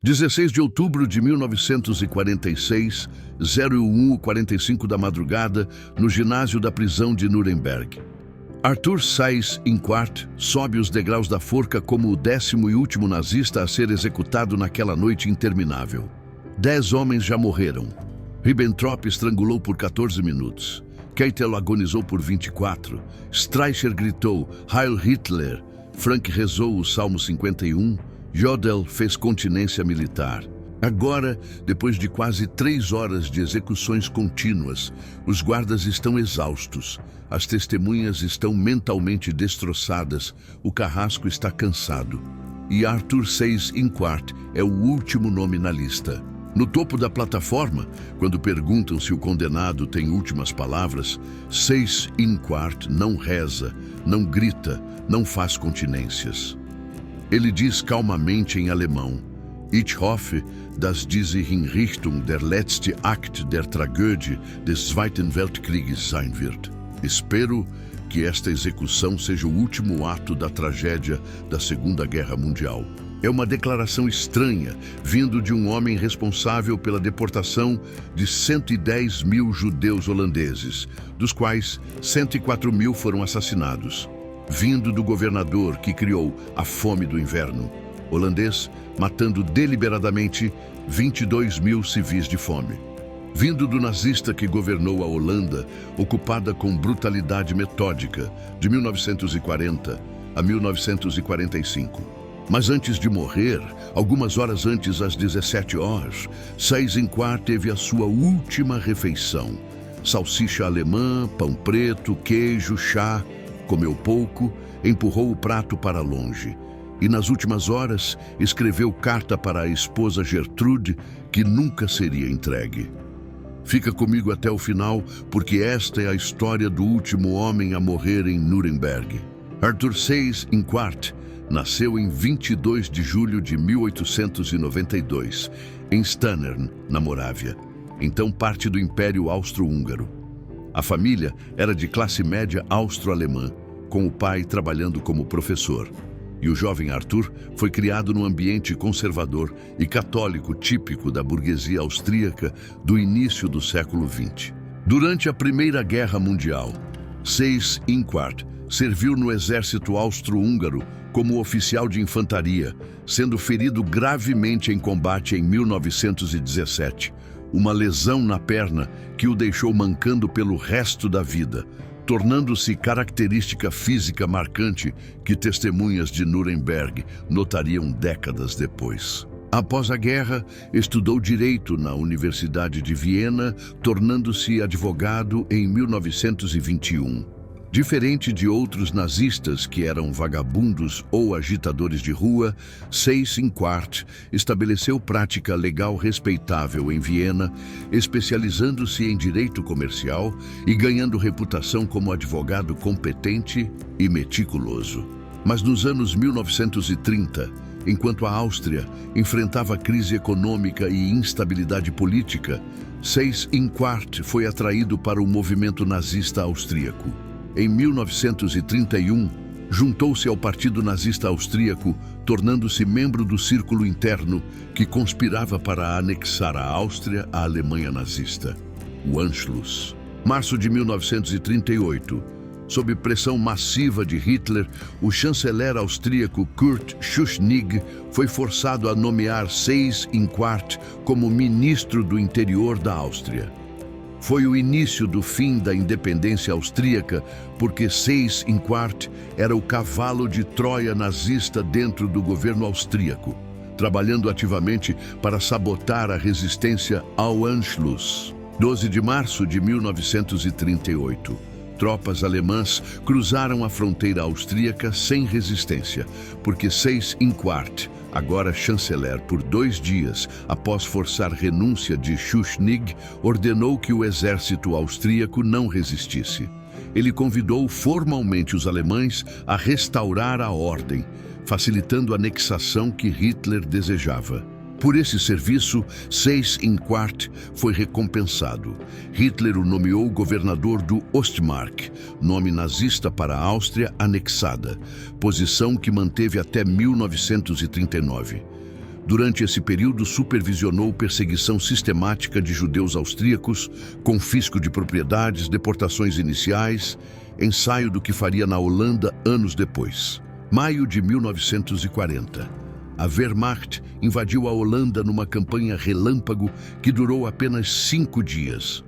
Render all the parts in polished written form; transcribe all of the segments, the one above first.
16 de outubro de 1946, 01:45 da madrugada, no ginásio da prisão de Nuremberg. Arthur Seyss-Inquart sobe os degraus da forca como o 10º e último nazista a ser executado naquela noite interminável. 10 homens já morreram. Ribbentrop estrangulou por 14 minutos. Keitel agonizou por 24. Streicher gritou Heil Hitler. Frank rezou o Salmo 51. Jodl fez continência militar. Agora, depois de quase 3 horas de execuções contínuas, os guardas estão exaustos, as testemunhas estão mentalmente destroçadas, o carrasco está cansado. E Arthur Seyss-Inquart é o último nome na lista. No topo da plataforma, quando perguntam se o condenado tem últimas palavras, Seyss-Inquart não reza, não grita, não faz continências. Ele diz calmamente em alemão: Ich hoffe, dass diese Hinrichtung der letzte Akt der Tragödie des Zweiten Weltkrieges sein wird. Espero que esta execução seja o último ato da tragédia da Segunda Guerra Mundial. É uma declaração estranha, vindo de um homem responsável pela deportação de 110 mil judeus holandeses, dos quais 104 mil foram assassinados. Vindo do governador que criou a fome do inverno holandês, matando deliberadamente 22 mil civis de fome. Vindo do nazista que governou a Holanda, ocupada com brutalidade metódica, de 1940 a 1945. Mas antes de morrer, algumas horas antes, às 17 horas, Seyss-Inquart teve a sua última refeição. Salsicha alemã, pão preto, queijo, chá. Comeu pouco, empurrou o prato para longe. E nas últimas horas, escreveu carta para a esposa Gertrude, que nunca seria entregue. Fica comigo até o final, porque esta é a história do último homem a morrer em Nuremberg. Arthur Seyss-Inquart nasceu em 22 de julho de 1892, em Stannern, na Morávia, então parte do Império Austro-Húngaro. A família era de classe média austro-alemã, com o pai trabalhando como professor. E o jovem Arthur foi criado num ambiente conservador e católico típico da burguesia austríaca do início do século XX. Durante a Primeira Guerra Mundial, Seyss-Inquart serviu no exército austro-húngaro como oficial de infantaria, sendo ferido gravemente em combate em 1917. Uma lesão na perna que o deixou mancando pelo resto da vida, tornando-se característica física marcante que testemunhas de Nuremberg notariam décadas depois. Após a guerra, estudou Direito na Universidade de Viena, tornando-se advogado em 1921. Diferente de outros nazistas que eram vagabundos ou agitadores de rua, Seyss-Inquart estabeleceu prática legal respeitável em Viena, especializando-se em direito comercial e ganhando reputação como advogado competente e meticuloso. Mas nos anos 1930, enquanto a Áustria enfrentava crise econômica e instabilidade política, Seyss-Inquart foi atraído para o movimento nazista austríaco. Em 1931, juntou-se ao Partido Nazista Austríaco, tornando-se membro do círculo interno que conspirava para anexar a Áustria à Alemanha nazista, o Anschluss. Março de 1938, sob pressão massiva de Hitler, o chanceler austríaco Kurt Schuschnigg foi forçado a nomear Seyss-Inquart como ministro do interior da Áustria. Foi o início do fim da independência austríaca, porque Seyss-Inquart era o cavalo de Troia nazista dentro do governo austríaco, trabalhando ativamente para sabotar a resistência ao Anschluss. 12 de março de 1938. Tropas alemãs cruzaram a fronteira austríaca sem resistência, porque Seyss-Inquart, agora chanceler por 2 dias após forçar renúncia de Schuschnigg, ordenou que o exército austríaco não resistisse. Ele convidou formalmente os alemães a restaurar a ordem, facilitando a anexação que Hitler desejava. Por esse serviço, Seyss-Inquart foi recompensado. Hitler o nomeou governador do Ostmark, nome nazista para a Áustria anexada, posição que manteve até 1939. Durante esse período, supervisionou perseguição sistemática de judeus austríacos, confisco de propriedades, deportações iniciais, ensaio do que faria na Holanda anos depois. Maio de 1940. A Wehrmacht invadiu a Holanda numa campanha relâmpago que durou apenas 5 dias.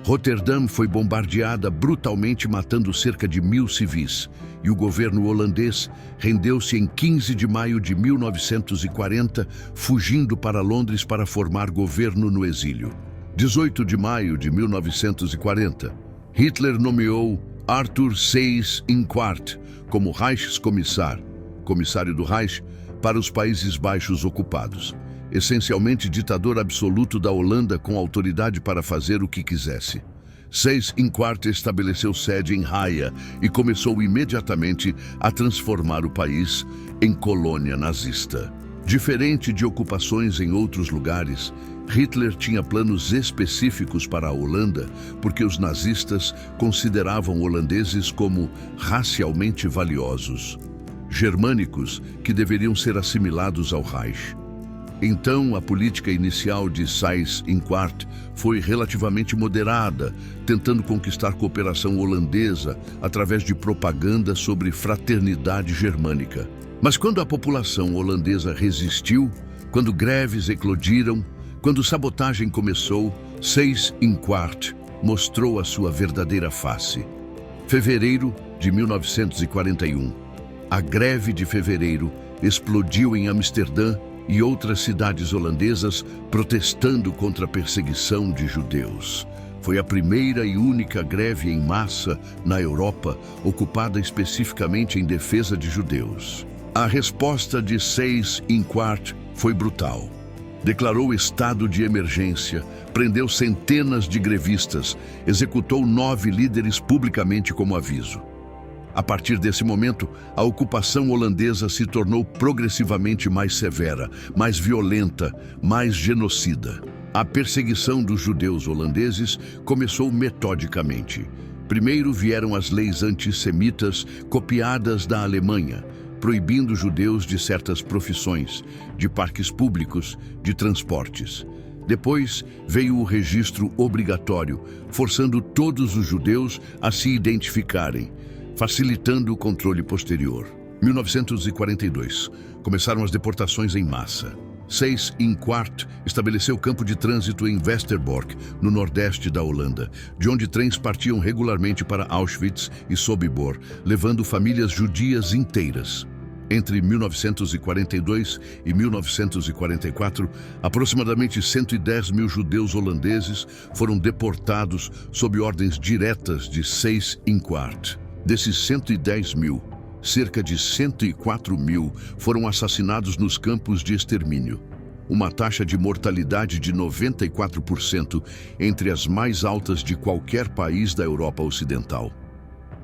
Roterdã foi bombardeada brutalmente, matando cerca de 1.000 civis, e o governo holandês rendeu-se em 15 de maio de 1940, fugindo para Londres para formar governo no exílio. 18 de maio de 1940, Hitler nomeou Arthur Seyss-Inquart como Reichskommissar, comissário do Reich, para os Países Baixos ocupados. Essencialmente ditador absoluto da Holanda, com autoridade para fazer o que quisesse. Seyss-Inquart estabeleceu sede em Haia e começou imediatamente a transformar o país em colônia nazista. Diferente de ocupações em outros lugares, Hitler tinha planos específicos para a Holanda, porque os nazistas consideravam holandeses como racialmente valiosos, germânicos que deveriam ser assimilados ao Reich. Então, a política inicial de Seyss-Inquart foi relativamente moderada, tentando conquistar cooperação holandesa através de propaganda sobre fraternidade germânica. Mas quando a população holandesa resistiu, quando greves eclodiram, quando sabotagem começou, Seyss-Inquart mostrou a sua verdadeira face. Fevereiro de 1941. A greve de fevereiro explodiu em Amsterdã e outras cidades holandesas, protestando contra a perseguição de judeus. Foi a primeira e única greve em massa na Europa, ocupada especificamente em defesa de judeus. A resposta de Seyss-Inquart foi brutal. Declarou estado de emergência, prendeu centenas de grevistas, executou 9 líderes publicamente como aviso. A partir desse momento, a ocupação holandesa se tornou progressivamente mais severa, mais violenta, mais genocida. A perseguição dos judeus holandeses começou metodicamente. Primeiro vieram as leis antissemitas copiadas da Alemanha, proibindo judeus de certas profissões, de parques públicos, de transportes. Depois veio o registro obrigatório, forçando todos os judeus a se identificarem, facilitando o controle posterior. 1942. Começaram as deportações em massa. Seyss-Inquart estabeleceu campo de trânsito em Westerbork, no nordeste da Holanda, de onde trens partiam regularmente para Auschwitz e Sobibor, levando famílias judias inteiras. Entre 1942 e 1944, aproximadamente 110 mil judeus holandeses foram deportados sob ordens diretas de Seyss-Inquart. Desses 110 mil, cerca de 104 mil foram assassinados nos campos de extermínio. Uma taxa de mortalidade de 94%, entre as mais altas de qualquer país da Europa Ocidental.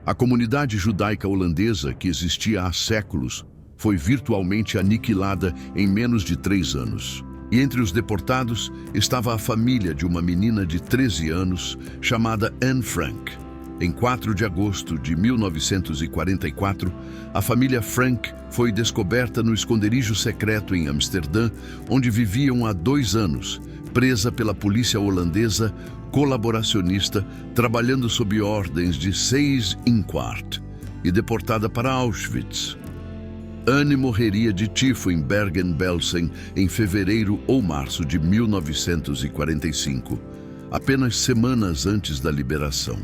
A comunidade judaica holandesa, que existia há séculos, foi virtualmente aniquilada em menos de 3 anos. E entre os deportados estava a família de uma menina de 13 anos chamada Anne Frank. Em 4 de agosto de 1944, a família Frank foi descoberta no esconderijo secreto em Amsterdã, onde viviam há 2 anos, presa pela polícia holandesa, colaboracionista, trabalhando sob ordens de Seyss-Inquart, e deportada para Auschwitz. Anne morreria de tifo em Bergen-Belsen em fevereiro ou março de 1945, apenas semanas antes da liberação.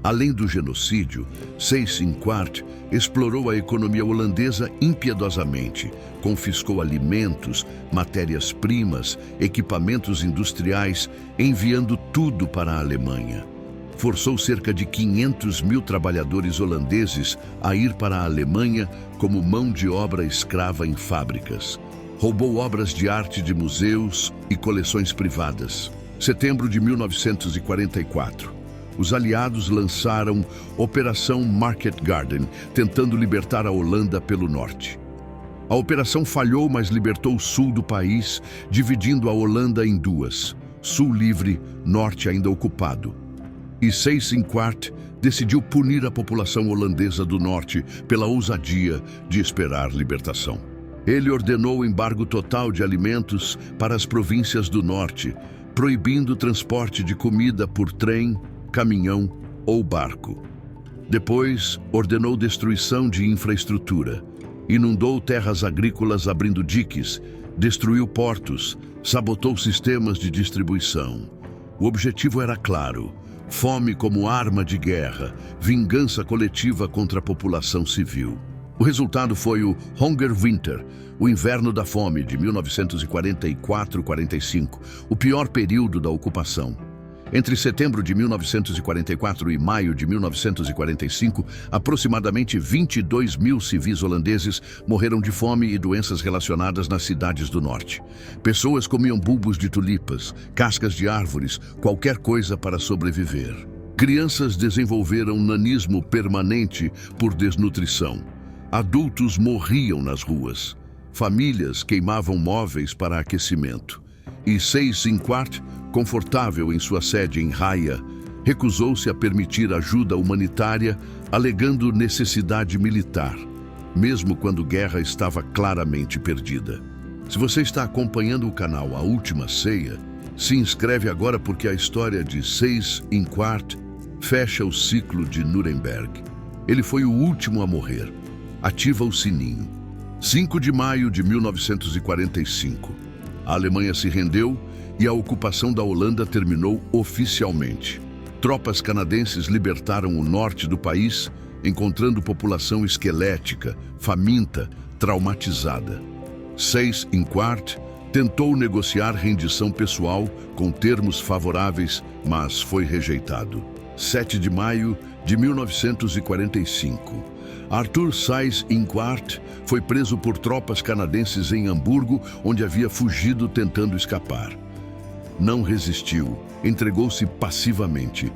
Além do genocídio, Seyss-Inquart explorou a economia holandesa impiedosamente, confiscou alimentos, matérias-primas, equipamentos industriais, enviando tudo para a Alemanha. Forçou cerca de 500 mil trabalhadores holandeses a ir para a Alemanha como mão de obra escrava em fábricas. Roubou obras de arte de museus e coleções privadas. Setembro de 1944. Os aliados lançaram Operação Market Garden, tentando libertar a Holanda pelo norte. A operação falhou, mas libertou o sul do país, dividindo a Holanda em 2, sul livre, norte ainda ocupado. E Seyss-Inquart decidiu punir a população holandesa do norte pela ousadia de esperar libertação. Ele ordenou o embargo total de alimentos para as províncias do norte, proibindo o transporte de comida por trem, caminhão ou barco. Depois, ordenou destruição de infraestrutura. Inundou terras agrícolas abrindo diques, destruiu portos, sabotou sistemas de distribuição. O objetivo era claro: fome como arma de guerra, vingança coletiva contra a população civil. O resultado foi o Hunger Winter, o Inverno da Fome de 1944-45, o pior período da ocupação. Entre setembro de 1944 e maio de 1945, aproximadamente 22 mil civis holandeses morreram de fome e doenças relacionadas nas cidades do norte. Pessoas comiam bulbos de tulipas, cascas de árvores, qualquer coisa para sobreviver. Crianças desenvolveram nanismo permanente por desnutrição. Adultos morriam nas ruas. Famílias queimavam móveis para aquecimento. E Seyss-Inquart, confortável em sua sede em Haia, recusou-se a permitir ajuda humanitária, alegando necessidade militar, mesmo quando a guerra estava claramente perdida. Se você está acompanhando o canal A Última Ceia, se inscreve agora porque a história de Seyss-Inquart fecha o ciclo de Nuremberg. Ele foi o último a morrer. Ativa o sininho. 5 de maio de 1945. A Alemanha se rendeu e a ocupação da Holanda terminou oficialmente. Tropas canadenses libertaram o norte do país, encontrando população esquelética, faminta, traumatizada. Seyss-Inquart tentou negociar rendição pessoal com termos favoráveis, mas foi rejeitado. 7 de maio de 1945. Arthur Seyss-Inquart foi preso por tropas canadenses em Hamburgo, onde havia fugido tentando escapar. Não resistiu, entregou-se passivamente.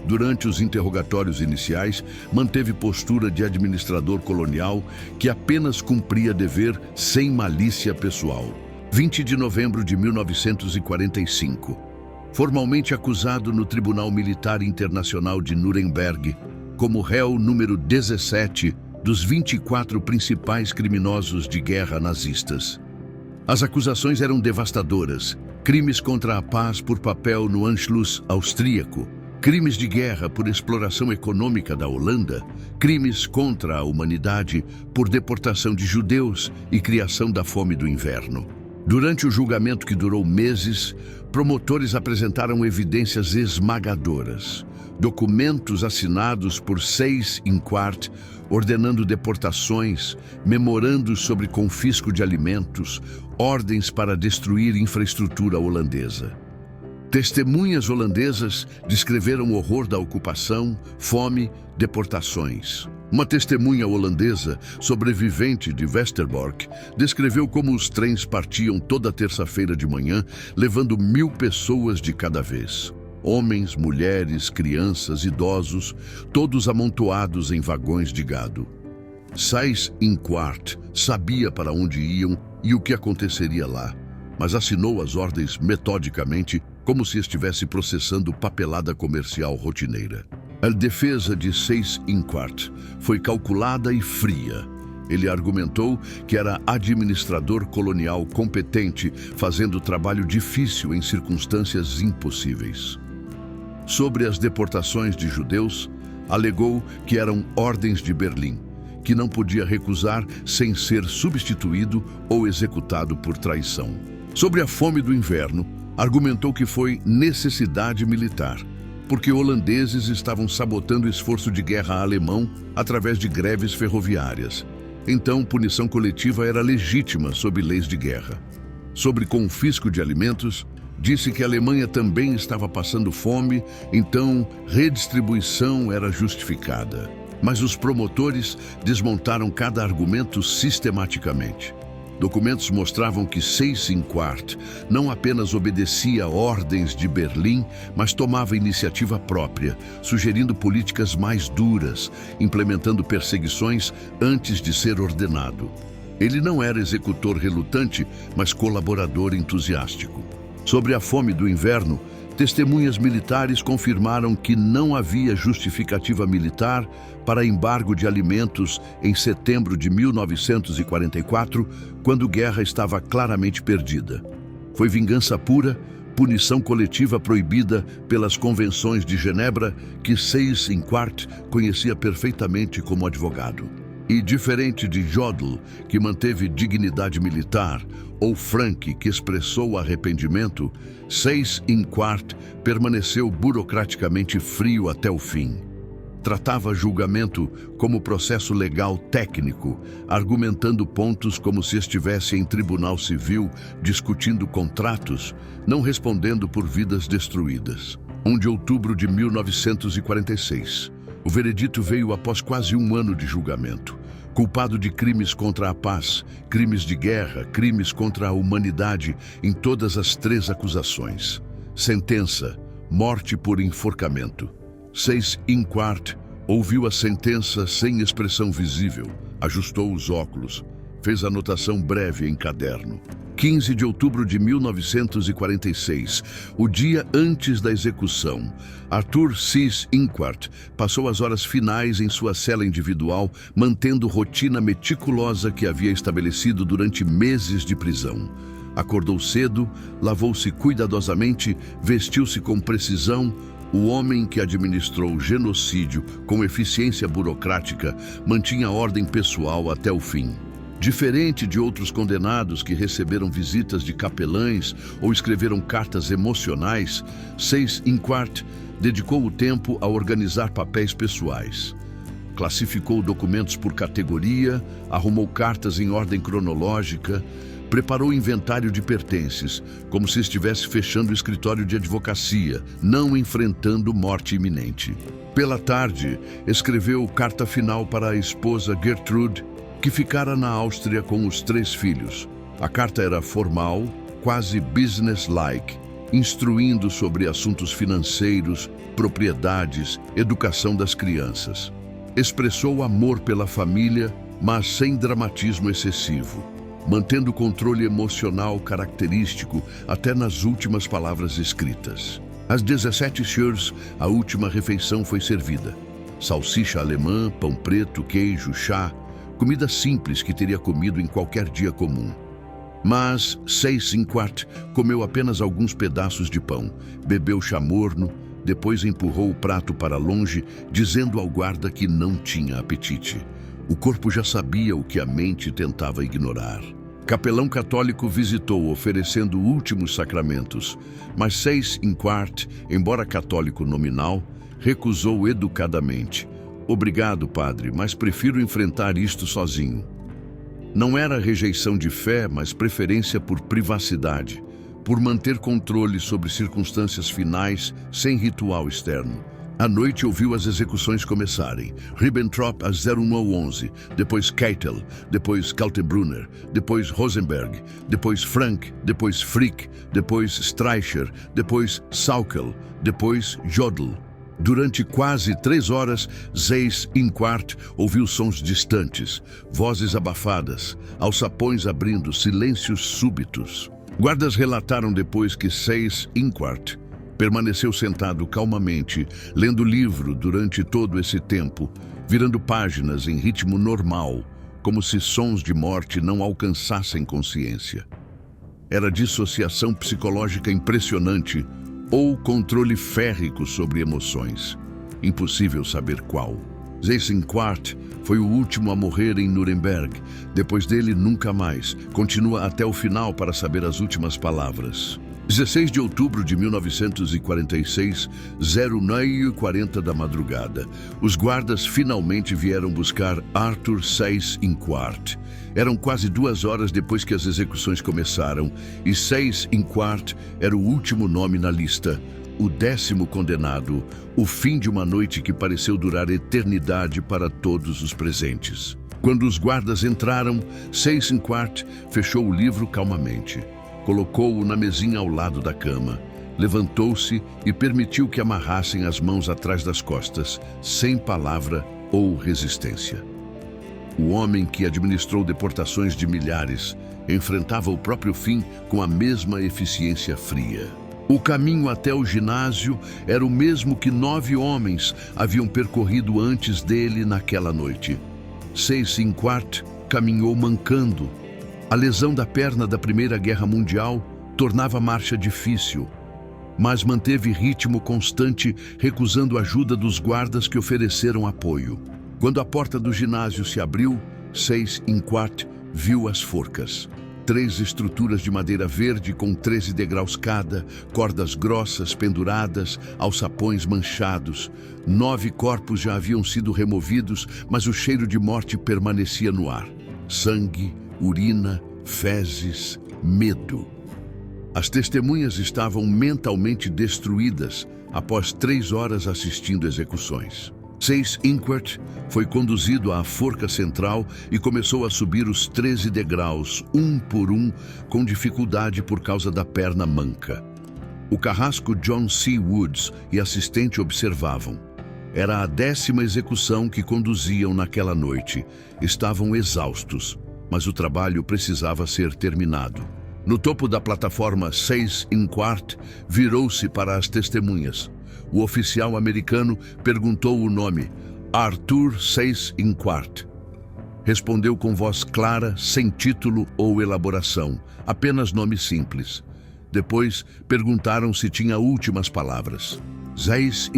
Durante os interrogatórios iniciais, manteve postura de administrador colonial que apenas cumpria dever sem malícia pessoal. 20 de novembro de 1945. Formalmente acusado no Tribunal Militar Internacional de Nuremberg como réu número 17 dos 24 principais criminosos de guerra nazistas. As acusações eram devastadoras. Crimes contra a paz por papel no Anschluss austríaco, crimes de guerra por exploração econômica da Holanda, crimes contra a humanidade por deportação de judeus e criação da fome do inverno. Durante o julgamento, que durou meses, promotores apresentaram evidências esmagadoras. Documentos assinados por Seyss-Inquart ordenando deportações, memorandos sobre confisco de alimentos, ordens para destruir infraestrutura holandesa. Testemunhas holandesas descreveram o horror da ocupação, fome, deportações. Uma testemunha holandesa, sobrevivente de Westerbork, descreveu como os trens partiam toda terça-feira de manhã, levando 1000 pessoas de cada vez. Homens, mulheres, crianças, idosos, todos amontoados em vagões de gado. Seyss-Inquart sabia para onde iam e o que aconteceria lá, mas assinou as ordens metodicamente, como se estivesse processando papelada comercial rotineira. A defesa de Seyss-Inquart foi calculada e fria. Ele argumentou que era administrador colonial competente, fazendo trabalho difícil em circunstâncias impossíveis. Sobre as deportações de judeus, alegou que eram ordens de Berlim, que não podia recusar sem ser substituído ou executado por traição. Sobre a fome do inverno, argumentou que foi necessidade militar, porque holandeses estavam sabotando o esforço de guerra alemão através de greves ferroviárias. Então, punição coletiva era legítima sob leis de guerra. Sobre confisco de alimentos, disse que a Alemanha também estava passando fome, então redistribuição era justificada. Mas os promotores desmontaram cada argumento sistematicamente. Documentos mostravam que Seyss-Inquart não apenas obedecia ordens de Berlim, mas tomava iniciativa própria, sugerindo políticas mais duras, implementando perseguições antes de ser ordenado. Ele não era executor relutante, mas colaborador entusiástico. Sobre a fome do inverno, Testemunhas militares confirmaram que não havia justificativa militar para embargo de alimentos em setembro de 1944, quando a guerra estava claramente perdida. Foi vingança pura, punição coletiva proibida pelas convenções de Genebra, que Seyss-Inquart conhecia perfeitamente como advogado. E diferente de Jodl, que manteve dignidade militar, ou Frank, que expressou arrependimento, Seyss-Inquart permaneceu burocraticamente frio até o fim. Tratava julgamento como processo legal técnico, argumentando pontos como se estivesse em tribunal civil, discutindo contratos, não respondendo por vidas destruídas. 1 de outubro de 1946. O veredito veio após quase um ano de julgamento. Culpado de crimes contra a paz, crimes de guerra, crimes contra a humanidade em todas as 3 acusações. Sentença: morte por enforcamento. Seyss-Inquart ouviu a sentença sem expressão visível, ajustou os óculos, fez anotação breve em caderno. 15 de outubro de 1946, o dia antes da execução, Arthur Seyss-Inquart passou as horas finais em sua cela individual, mantendo rotina meticulosa que havia estabelecido durante meses de prisão. Acordou cedo, lavou-se cuidadosamente, vestiu-se com precisão. O homem que administrou o genocídio com eficiência burocrática mantinha a ordem pessoal até o fim. Diferente de outros condenados que receberam visitas de capelães ou escreveram cartas emocionais, Seyss-Inquart dedicou o tempo a organizar papéis pessoais. Classificou documentos por categoria, arrumou cartas em ordem cronológica, preparou inventário de pertences, como se estivesse fechando o escritório de advocacia, não enfrentando morte iminente. Pela tarde, escreveu carta final para a esposa Gertrude, que ficara na Áustria com os 3 filhos. A carta era formal, quase business-like, instruindo sobre assuntos financeiros, propriedades, educação das crianças. Expressou amor pela família, mas sem dramatismo excessivo, mantendo o controle emocional característico até nas últimas palavras escritas. Às 17h, a última refeição foi servida. Salsicha alemã, pão preto, queijo, chá, comida simples que teria comido em qualquer dia comum. Mas Seyss-Inquart comeu apenas alguns pedaços de pão, bebeu chá morno, depois empurrou o prato para longe, dizendo ao guarda que não tinha apetite. O corpo já sabia o que a mente tentava ignorar. Capelão católico visitou oferecendo últimos sacramentos, mas Seyss-Inquart, embora católico nominal, recusou educadamente. Obrigado, padre, mas prefiro enfrentar isto sozinho. Não era rejeição de fé, mas preferência por privacidade, por manter controle sobre circunstâncias finais sem ritual externo. À noite ouviu as execuções começarem. Ribbentrop às 01h11, depois Keitel, depois Kaltenbrunner, depois Rosenberg, depois Frank, depois Frick, depois Streicher, depois Sauckel, depois Jodl. Durante quase 3 horas, Seyss-Inquart ouviu sons distantes, vozes abafadas, alçapões abrindo, silêncios súbitos. Guardas relataram depois que Seyss-Inquart permaneceu sentado calmamente, lendo livro durante todo esse tempo, virando páginas em ritmo normal, como se sons de morte não alcançassem consciência. Era dissociação psicológica impressionante ou controle férrico sobre emoções. Impossível saber qual. Seyss-Inquart foi o último a morrer em Nuremberg. Depois dele, nunca mais. Continua até o final para saber as últimas palavras. 16 de outubro de 1946, 09h40 da madrugada. Os guardas finalmente vieram buscar Arthur Seyss-Inquart. Eram quase 2 horas depois que as execuções começaram, e Seyss-Inquart era o último nome na lista, o 10º condenado, o fim de uma noite que pareceu durar eternidade para todos os presentes. Quando os guardas entraram, Seyss-Inquart fechou o livro calmamente. Colocou-o na mesinha ao lado da cama, levantou-se e permitiu que amarrassem as mãos atrás das costas, sem palavra ou resistência. O homem que administrou deportações de milhares enfrentava o próprio fim com a mesma eficiência fria. O caminho até o ginásio era o mesmo que 9 homens haviam percorrido antes dele naquela noite. 6 caminhou mancando. A lesão da perna da Primeira Guerra Mundial tornava a marcha difícil, mas manteve ritmo constante, recusando a ajuda dos guardas que ofereceram apoio. Quando a porta do ginásio se abriu, 6 viu as forcas. 3 estruturas de madeira verde com 13 degraus cada, cordas grossas penduradas, alçapões manchados. 9 corpos já haviam sido removidos, mas o cheiro de morte permanecia no ar. Sangue, urina, fezes, medo. As testemunhas estavam mentalmente destruídas após 3 horas assistindo execuções. 6 foi conduzido à forca central e começou a subir os 13 degraus, um por um, com dificuldade por causa da perna manca. O carrasco John C. Woods e assistente observavam. Era a 10ª execução que conduziam naquela noite. Estavam exaustos, mas o trabalho precisava ser terminado. No topo da plataforma 6 virou-se para as testemunhas. O oficial americano perguntou o nome, Arthur 6 Respondeu com voz clara, sem título ou elaboração, apenas nome simples. Depois perguntaram se tinha últimas palavras. 6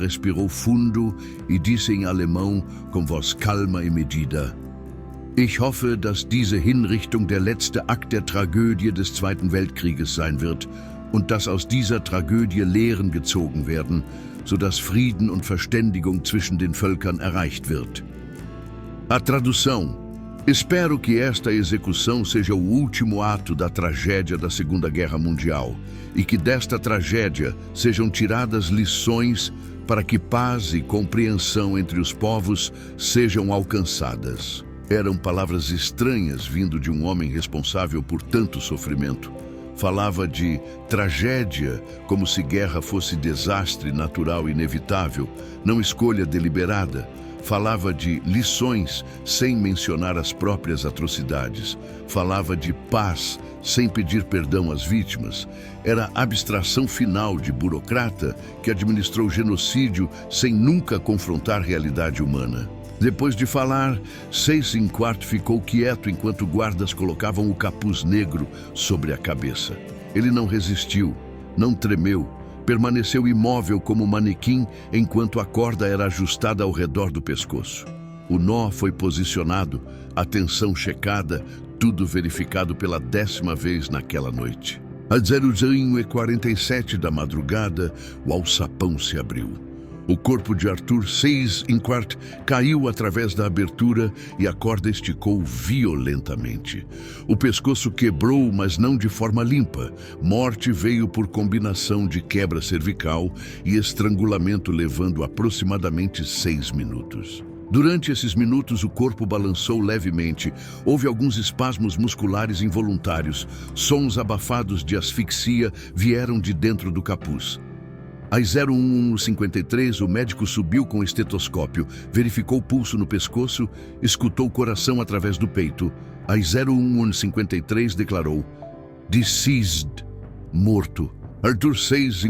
respirou fundo e disse em alemão com voz calma e medida: Ich hoffe, dass diese Hinrichtung der letzte Akt der Tragödie des Zweiten Weltkrieges sein wird und dass aus dieser Tragödie Lehren gezogen werden, sodass Frieden und Verständigung zwischen den Völkern erreicht wird. A tradução: espero que esta execução seja o último ato da tragédia da Segunda Guerra Mundial e que desta tragédia sejam tiradas lições para que paz e compreensão entre os povos sejam alcançadas. Eram palavras estranhas vindo de um homem responsável por tanto sofrimento. Falava de tragédia como se guerra fosse desastre natural inevitável, não escolha deliberada. Falava de lições sem mencionar as próprias atrocidades. Falava de paz sem pedir perdão às vítimas. Era a abstração final de burocrata que administrou genocídio sem nunca confrontar a realidade humana. Depois de falar, 6 ficou quieto enquanto guardas colocavam o capuz negro sobre a cabeça. Ele não resistiu, não tremeu, permaneceu imóvel como manequim enquanto a corda era ajustada ao redor do pescoço. O nó foi posicionado, a tensão checada, tudo verificado pela 10ª vez naquela noite. Às 00h47 da madrugada, o alçapão se abriu. O corpo de Arthur 6 caiu através da abertura e a corda esticou violentamente. O pescoço quebrou, mas não de forma limpa. Morte veio por combinação de quebra cervical e estrangulamento, levando aproximadamente 6 minutos. Durante esses minutos, o corpo balançou levemente. Houve alguns espasmos musculares involuntários. Sons abafados de asfixia vieram de dentro do capuz. Às 01:53, o médico subiu com o estetoscópio, verificou o pulso no pescoço, escutou o coração através do peito. Às 01:53, declarou: Deceased, morto. Arthur 6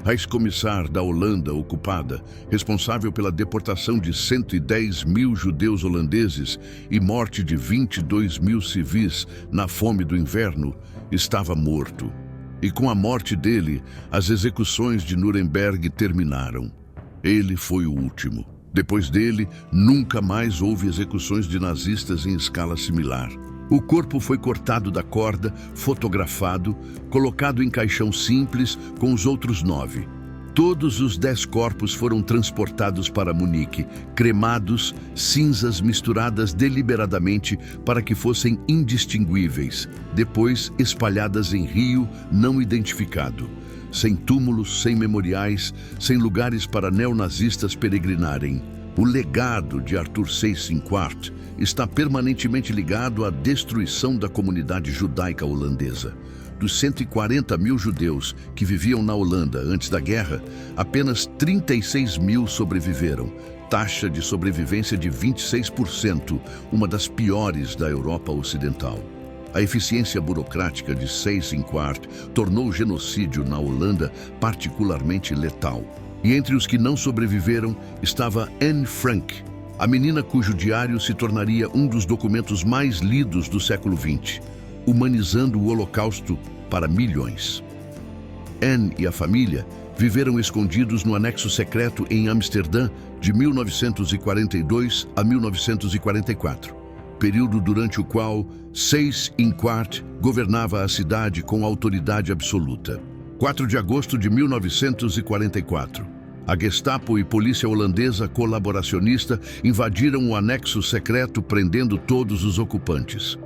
ex-comissário da Holanda ocupada, responsável pela deportação de 110 mil judeus holandeses e morte de 22 mil civis na fome do inverno, estava morto. E com a morte dele, as execuções de Nuremberg terminaram. Ele foi o último. Depois dele, nunca mais houve execuções de nazistas em escala similar. O corpo foi cortado da corda, fotografado, colocado em caixão simples com os outros 9. Todos os 10 corpos foram transportados para Munique, cremados, cinzas misturadas deliberadamente para que fossem indistinguíveis, depois espalhadas em rio não identificado, sem túmulos, sem memoriais, sem lugares para neonazistas peregrinarem. O legado de Arthur 6 está permanentemente ligado à destruição da comunidade judaica holandesa. Dos 140 mil judeus que viviam na Holanda antes da guerra, apenas 36 mil sobreviveram, taxa de sobrevivência de 26%, uma das piores da Europa Ocidental. A eficiência burocrática de Seyss-Inquart tornou o genocídio na Holanda particularmente letal. E entre os que não sobreviveram estava Anne Frank, a menina cujo diário se tornaria um dos documentos mais lidos do século XX, humanizando o Holocausto para milhões. Anne e a família viveram escondidos no anexo secreto em Amsterdã de 1942 a 1944, período durante o qual Seyss-Inquart governava a cidade com autoridade absoluta. 4 de agosto de 1944. A Gestapo e polícia holandesa colaboracionista invadiram o anexo secreto, prendendo todos os ocupantes.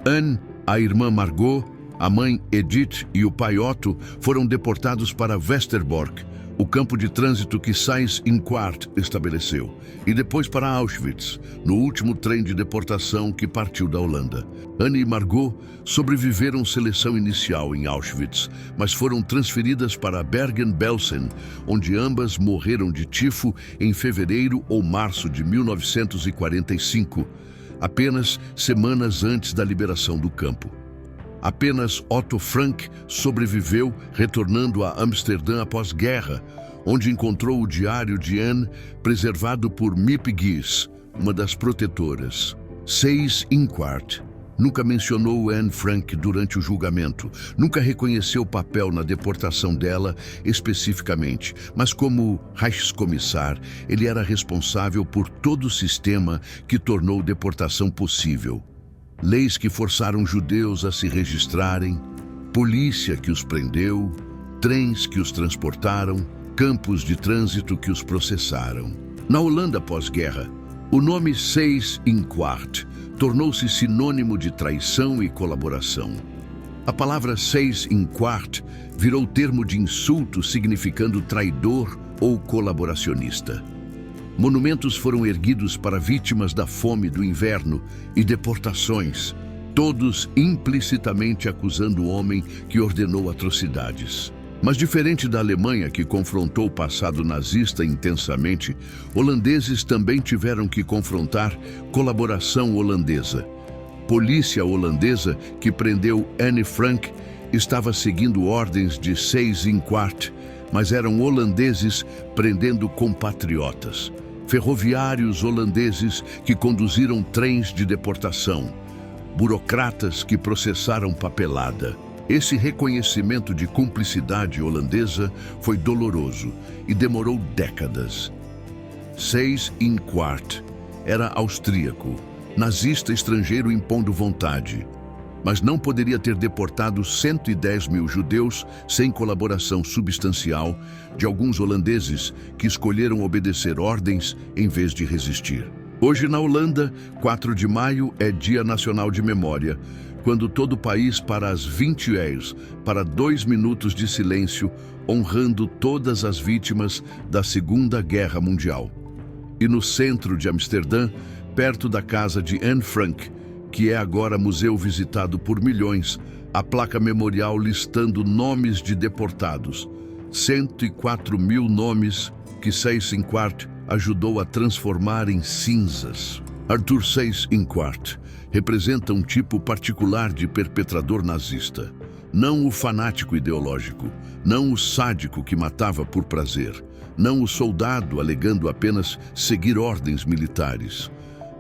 Anne, a irmã Margot, a mãe Edith e o pai Otto foram deportados para Westerbork, o campo de trânsito que Seyss-Inquart estabeleceu, e depois para Auschwitz, no último trem de deportação que partiu da Holanda. Anne e Margot sobreviveram seleção inicial em Auschwitz, mas foram transferidas para Bergen-Belsen, onde ambas morreram de tifo em fevereiro ou março de 1945, apenas semanas antes da liberação do campo. Apenas Otto Frank sobreviveu, retornando a Amsterdã após guerra, onde encontrou o diário de Anne, preservado por Miep Gies, uma das protetoras. Seyss-Inquart nunca mencionou Anne Frank durante o julgamento, nunca reconheceu o papel na deportação dela especificamente, mas como Reichskommissar, ele era responsável por todo o sistema que tornou a deportação possível. Leis que forçaram judeus a se registrarem, polícia que os prendeu, trens que os transportaram, campos de trânsito que os processaram. Na Holanda pós-guerra, o nome Seyss-Inquart tornou-se sinônimo de traição e colaboração. A palavra Seyss-Inquart virou termo de insulto significando traidor ou colaboracionista. Monumentos foram erguidos para vítimas da fome do inverno e deportações, todos implicitamente acusando o homem que ordenou atrocidades. Mas diferente da Alemanha, que confrontou o passado nazista intensamente, holandeses também tiveram que confrontar colaboração holandesa. Polícia holandesa que prendeu Anne Frank estava seguindo ordens de Seyss-Inquart, mas eram holandeses prendendo compatriotas. Ferroviários holandeses que conduziram trens de deportação. Burocratas que processaram papelada. Esse reconhecimento de cumplicidade holandesa foi doloroso e demorou décadas. Seyss-Inquart era austríaco, nazista estrangeiro impondo vontade, mas não poderia ter deportado 110 mil judeus sem colaboração substancial de alguns holandeses que escolheram obedecer ordens em vez de resistir. Hoje, na Holanda, 4 de maio é Dia Nacional de Memória, quando todo o país para às 20 horas para 2 minutos de silêncio, honrando todas as vítimas da Segunda Guerra Mundial. E no centro de Amsterdã, perto da casa de Anne Frank, que é agora museu visitado por milhões, a placa memorial listando nomes de deportados. 104 mil nomes que Seyss-Inquart ajudou a transformar em cinzas. Arthur Seyss-Inquart representa um tipo particular de perpetrador nazista. Não o fanático ideológico, não o sádico que matava por prazer, não o soldado alegando apenas seguir ordens militares,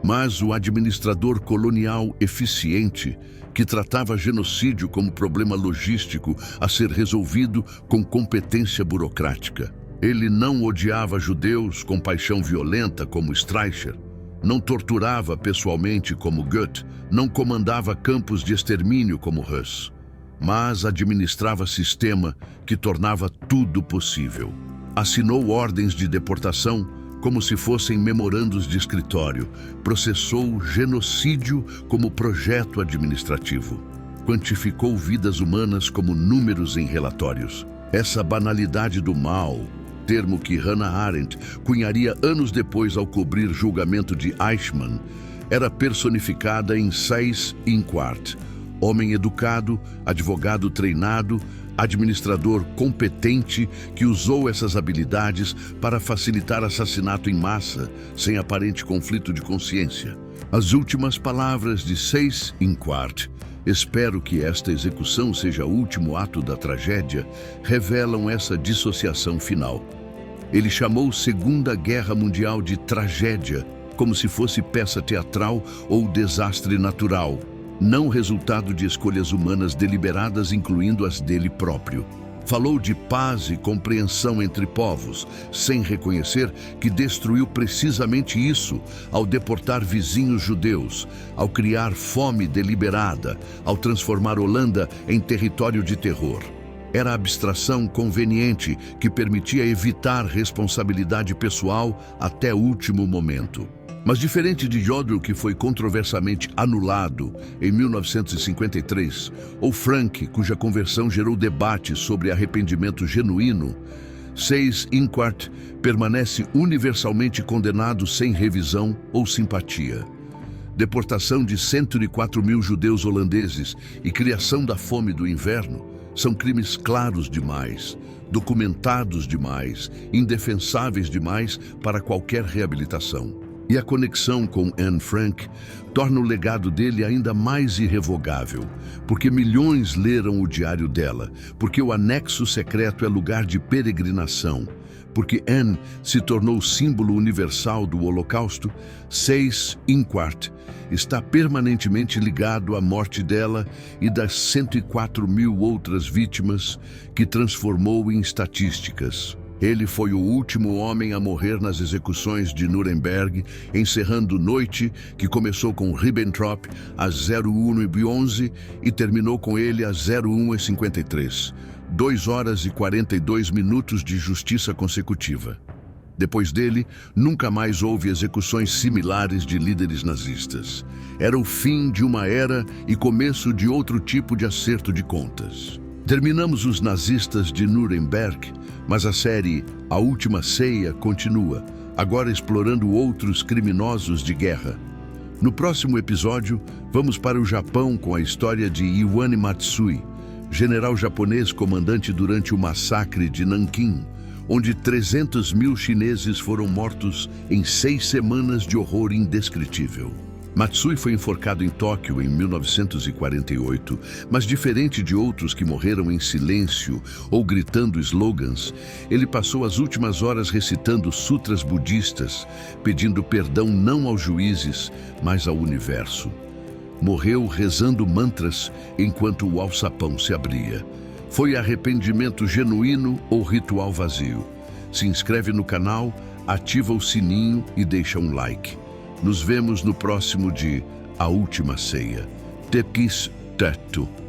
mas o administrador colonial eficiente que tratava genocídio como problema logístico a ser resolvido com competência burocrática. Ele não odiava judeus com paixão violenta como Streicher, não torturava pessoalmente como Goethe, não comandava campos de extermínio como Hus, mas administrava sistema que tornava tudo possível. Assinou ordens de deportação como se fossem memorandos de escritório, processou genocídio como projeto administrativo, quantificou vidas humanas como números em relatórios. Essa banalidade do mal, termo que Hannah Arendt cunharia anos depois ao cobrir julgamento de Eichmann, era personificada em Seyss-Inquart, homem educado, advogado treinado, administrador competente que usou essas habilidades para facilitar assassinato em massa, sem aparente conflito de consciência. As últimas palavras de Seyss-Inquart Espero que esta execução seja o último ato da tragédia, revelam essa dissociação final. Ele chamou Segunda Guerra Mundial de tragédia, como se fosse peça teatral ou desastre natural, não resultado de escolhas humanas deliberadas, incluindo as dele próprio. Falou de paz e compreensão entre povos, sem reconhecer que destruiu precisamente isso ao deportar vizinhos judeus, ao criar fome deliberada, ao transformar Holanda em território de terror. Era a abstração conveniente que permitia evitar responsabilidade pessoal até o último momento. Mas diferente de Jodl, que foi controversamente anulado em 1953, ou Frank, cuja conversão gerou debate sobre arrependimento genuíno, Seyss-Inquart permanece universalmente condenado sem revisão ou simpatia. Deportação de 104 mil judeus holandeses e criação da fome do inverno são crimes claros demais, documentados demais, indefensáveis demais para qualquer reabilitação. E a conexão com Anne Frank torna o legado dele ainda mais irrevogável, porque milhões leram o diário dela, porque o anexo secreto é lugar de peregrinação, porque Anne se tornou símbolo universal do Holocausto. Seyss-Inquart está permanentemente ligado à morte dela e das 104 mil outras vítimas que transformou em estatísticas. Ele foi o último homem a morrer nas execuções de Nuremberg, encerrando noite que começou com Ribbentrop às 01h11 e terminou com ele às 01h53. 2 horas e 42 minutos de justiça consecutiva. Depois dele, nunca mais houve execuções similares de líderes nazistas. Era o fim de uma era e começo de outro tipo de acerto de contas. Terminamos os nazistas de Nuremberg, mas a série A Última Ceia continua, agora explorando outros criminosos de guerra. No próximo episódio, vamos para o Japão com a história de Iwane Matsui, general japonês comandante durante o massacre de Nanquim, onde 300 mil chineses foram mortos em 6 semanas de horror indescritível. Matsui foi enforcado em Tóquio em 1948, mas diferente de outros que morreram em silêncio ou gritando slogans, ele passou as últimas horas recitando sutras budistas, pedindo perdão não aos juízes, mas ao universo. Morreu rezando mantras enquanto o alçapão se abria. Foi arrependimento genuíno ou ritual vazio? Se inscreve no canal, ativa o sininho e deixa um like. Nos vemos no próximo de A Última Ceia. Tekis Teto.